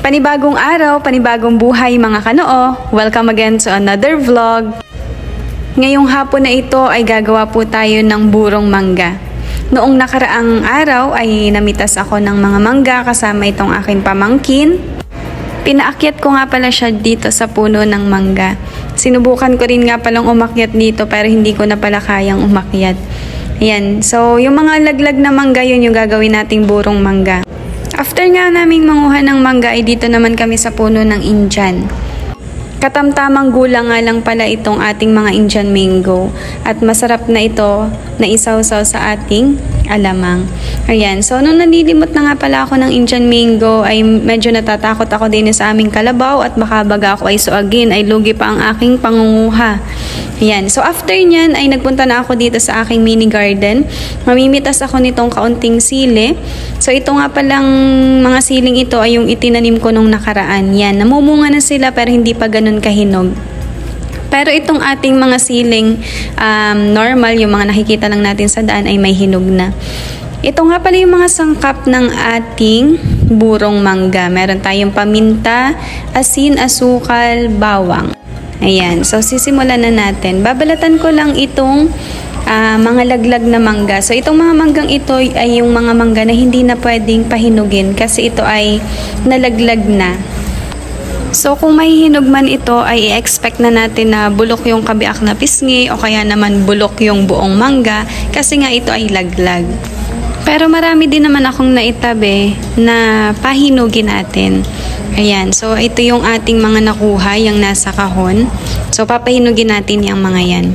Panibagong araw, panibagong buhay mga kanoo. Welcome again to another vlog. Ngayong hapon na ito ay gagawa po tayo ng burong mangga. Noong nakaraang araw ay namitas ako ng mga mangga kasama itong aking pamangkin. Pinaakyat ko nga pala siya dito sa puno ng mangga. Sinubukan ko rin nga palang umakyat dito pero hindi ko na pala kayang umakyat. Ayan, so yung mga laglag na mangga yun yung gagawin nating burong mangga. After nga naming manguha ng mangga ay dito naman kami sa puno ng Indian. Katamtamang gulang nga lang pala itong ating mga Indian mango at masarap na ito na isawsaw sa ating alamang. Ayan, so nung nalilimot na nga pala ako ng Indian mango ay medyo natatakot ako din sa aming kalabaw at baka baga ako ay suagin ay lugi pa ang aking pangunguha. Ayan, so after nyan ay nagpunta na ako dito sa aking mini garden. Mamimitas ako nitong kaunting sili. So ito nga palang mga siling ito ay yung itinanim ko nung nakaraan. Yan, namumunga na sila pero hindi pa ganun kahinog. Pero itong ating mga siling normal, yung mga nakikita lang natin sa daan ay may hinog na. Ito nga pala yung mga sangkap ng ating burong mangga. Meron tayong paminta, asin, asukal, bawang. Ayan, so sisimulan na natin. Babalatan ko lang itong mga laglag na mangga. So itong mga manggang ito ay yung mga mangga na hindi na pwedeng pahinugin kasi ito ay nalaglag na. So kung may hinog man ito ay i-expect na natin na bulok yung kabiak na pisngi o kaya naman bulok yung buong mangga kasi nga ito ay laglag. Pero marami din naman akong naitabi na pahinugin natin. Ayan, so ito yung ating mga nakuha, yung nasa kahon. So papahinugin natin yung mga yan.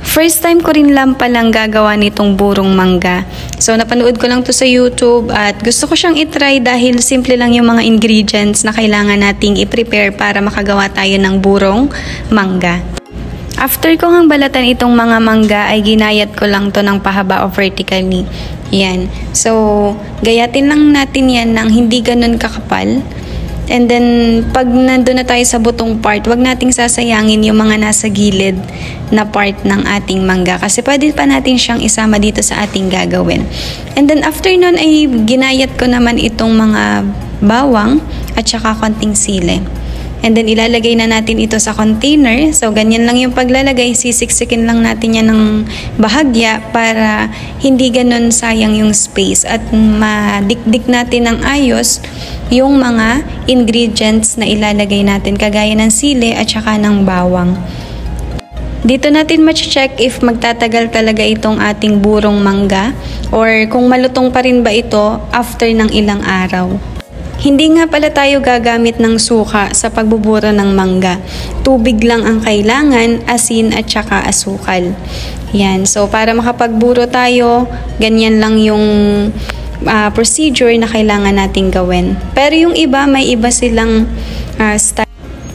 First time ko rin lang palang gagawa nitong burong mangga. So napanood ko lang to sa YouTube at gusto ko siyang itry dahil simple lang yung mga ingredients na kailangan nating i-prepare para makagawa tayo ng burong mangga. After ko ngang balatan itong mga mangga ay ginayat ko lang to ng pahaba o vertically. Yan. So gayatin lang natin yan ng hindi ganun kakapal. And then, pag nandun na tayo sa butong part, wag nating sasayangin yung mga nasa gilid na part ng ating mangga. Kasi pwede pa natin siyang isama dito sa ating gagawin. And then, after nun ay ginayat ko naman itong mga bawang at saka konting sili. And then, ilalagay na natin ito sa container. So, ganyan lang yung paglalagay. Sisiksikin lang natin yan ng bahagya para hindi ganun sayang yung space. At madikdik natin ng ayos yung mga ingredients na ilalagay natin. Kagaya ng sili at saka ng bawang. Dito natin ma-check if magtatagal talaga itong ating burong mangga. Or kung malutong pa rin ba ito after ng ilang araw. Hindi nga pala tayo gagamit ng suka sa pagbuburo ng mangga. Tubig lang ang kailangan, asin at saka asukal. Yan. So, para makapagburo tayo, ganyan lang yung procedure na kailangan nating gawin. Pero yung iba, may iba silang style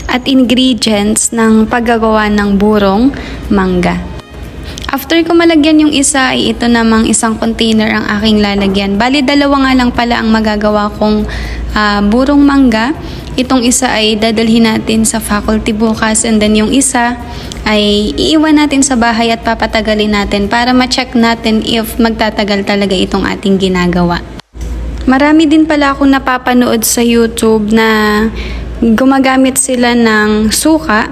at ingredients ng paggagawa ng burong mangga. After ko malagyan yung isa, ay ito namang isang container ang aking lalagyan. Bali, dalawa nga lang pala ang magagawa kong burong mangga. Itong isa ay dadalhin natin sa faculty bukas and then yung isa ay iiwan natin sa bahay at papatagalin natin para ma-check natin if magtatagal talaga itong ating ginagawa. Marami din pala akong napapanood sa YouTube na gumagamit sila ng suka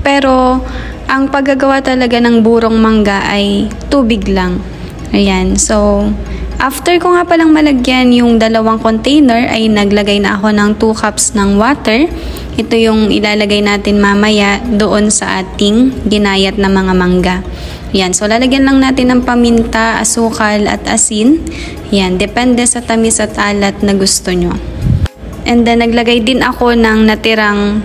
pero ang paggagawa talaga ng burong mangga ay tubig lang. Ayan, so after ko nga palang malagyan yung dalawang container ay naglagay na ako ng 2 cups ng water. Ito yung ilalagay natin mamaya doon sa ating ginayat na mga mangga. Yan, so lalagyan lang natin ng paminta, asukal at asin. Yan, depende sa tamis at alat na gusto nyo. And then naglagay din ako ng natirang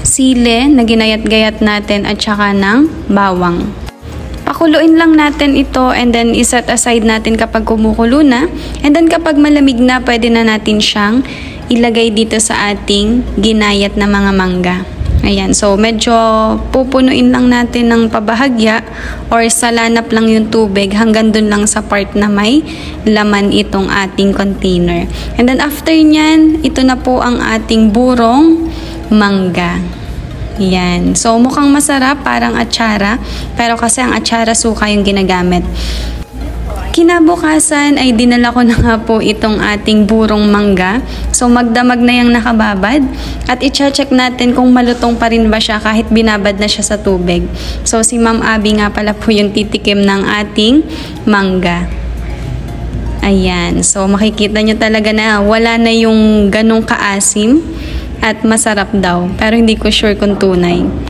sili na ginayat-gayat natin at saka ng bawang. Pakuluin lang natin ito and then iset aside natin kapag kumukulo na. And then kapag malamig na, pwede na natin siyang ilagay dito sa ating ginayat na mga mangga. Ayan, so medyo pupunuin lang natin ng pabahagya or salanap lang yung tubig hanggang dun lang sa part na may laman itong ating container. And then after nyan, ito na po ang ating burong mangga. Yan. So, mukhang masarap, parang atsara. Pero kasi ang atsara suka yung ginagamit. Kinabukasan ay dinala ko na nga po itong ating burong mangga. So magdamag na yung nakababad at i-check natin kung malutong pa rin ba siya kahit binabad na siya sa tubig. So si Ma'am Abby nga pala po yung titikim ng ating mangga. Ayan, so makikita nyo talaga na wala na yung ganong kaasim at masarap daw. Pero hindi ko sure kung tunay.